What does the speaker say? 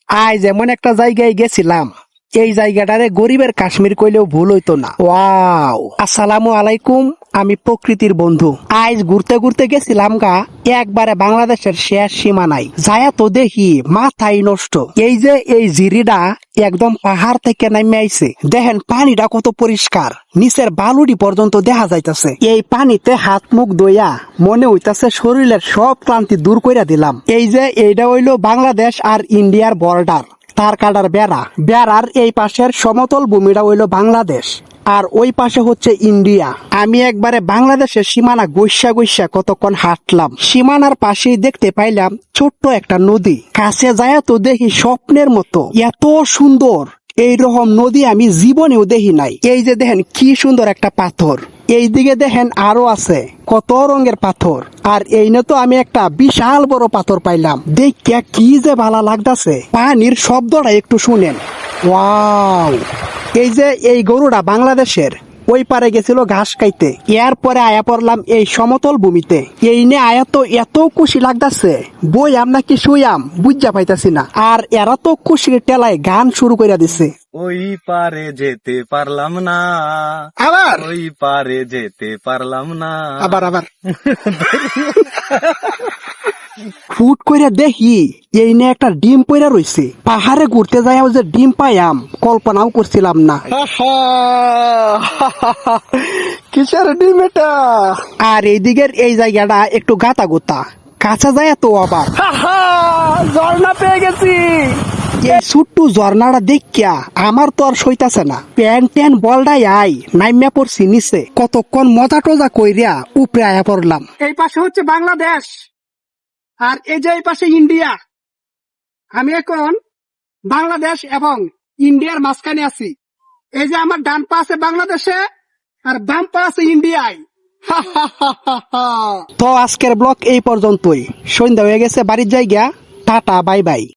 আজ যেমন একটা জায়গায় গেছিলাম, এই জায়গাটারে গরিবের কাশ্মীর কইলেও ভুল হইতো না। ওয়াও, আসসালামু আলাইকুম। আমি প্রকৃতির বন্ধু। আজ ঘুরতে ঘুরতে গেছিলাম গা একবারে বাংলাদেশের শেষ সীমানায়। যায়া তো দেখি মাথাই নষ্ট। এই যে এই জিরিডা একদম পাহাড় থেকে নামে আইছে। দেখেন পানিটা কত পরিষ্কার, নিচের বালুডি পর্যন্ত দেখা যাইতাছে। এই পানিতে হাত মুখ ধুইয়া মনে হইতাছে শরীরের সব ক্লান্তি দূর কইরা দিলাম। এই যে এইটা হইলো বাংলাদেশ আর ইন্ডিয়ার বর্ডার, তার কাটার বেড়ার এই পাশের সমতল ভূমিটা হইলো বাংলাদেশ, আর ওই পাশে হচ্ছে ইন্ডিয়া। আমি একবারে বাংলাদেশের সীমানা গৈসা কতক্ষণ হাঁটলাম। সীমানার পাশেই দেখতে পাইলাম ছোট্ট একটা নদী। কাছে যায় তো দেখি স্বপ্নের মতো, এত সুন্দর এইরকম নদী আমি জীবনেও দেখি নাই। এই যে দেখেন কি সুন্দর একটা পাথর, এইদিকে দেখেন আরো আছে কত রঙের পাথর। আর এই না তো আমি একটা বিশাল বড় পাথর পাইলাম, দেখিয়া কি যে ভালো লাগতাছে। পানির শব্দটা একটু শুনেন। ওয়াও, এই যে এই গরুটা বাংলাদেশের, ওই পারে গেছিল ঘাস খাইতে, এরপরে আয়া পড়লাম এই সমতল ভূমিতে। এই নে আয়া তো এত খুশি লাগতাছে, বইয়াম নাকি শুয়াম বুঝা পাইতাছি না। আর এরা তো খুশির টেলায় গান শুরু করে দিছে। ওই পারে যেতে পারলাম না, আবার ওই পারে যেতে পারলাম না। আবার ফুট কইরা দেখি এই নিয়ে একটা ডিম পইরা রইছে। পাহাড়ে ঘুরতে যাইও যে ডিম পাইয়াম কল্পনাও করছিলাম না। কিসের ডিম এটা? আর এইদিকের এই জায়গাটা একটু গাতা গোতা, কাঁচা যায় তো আবার। ঝর্ণা পেয়ে গেছি। এই ছোট্ট ঝর্ণাটা দেখিয়া আমার তো আর সইতাছে না। প্যান ট্যান বলডাই আই নাইমা পড়ছি নিচে। কতক্ষণ মজা টজা কইরা উপরে আয়া পড়লাম। এই পাশে হচ্ছে বাংলাদেশ, আর এই যে এই পাশে ইন্ডিয়া। আমি এখন বাংলাদেশ এবং ইন্ডিয়ার মাঝখানে আছি। এই যে আমার ডান পা আছে বাংলাদেশে, আর বাম পা আছে ইন্ডিয়ায়। তো আজকের ব্লগ এই পর্যন্তই। সন্ধ্যা হয়ে গেছে, বাড়ির জায়গা। Tata, bye bye.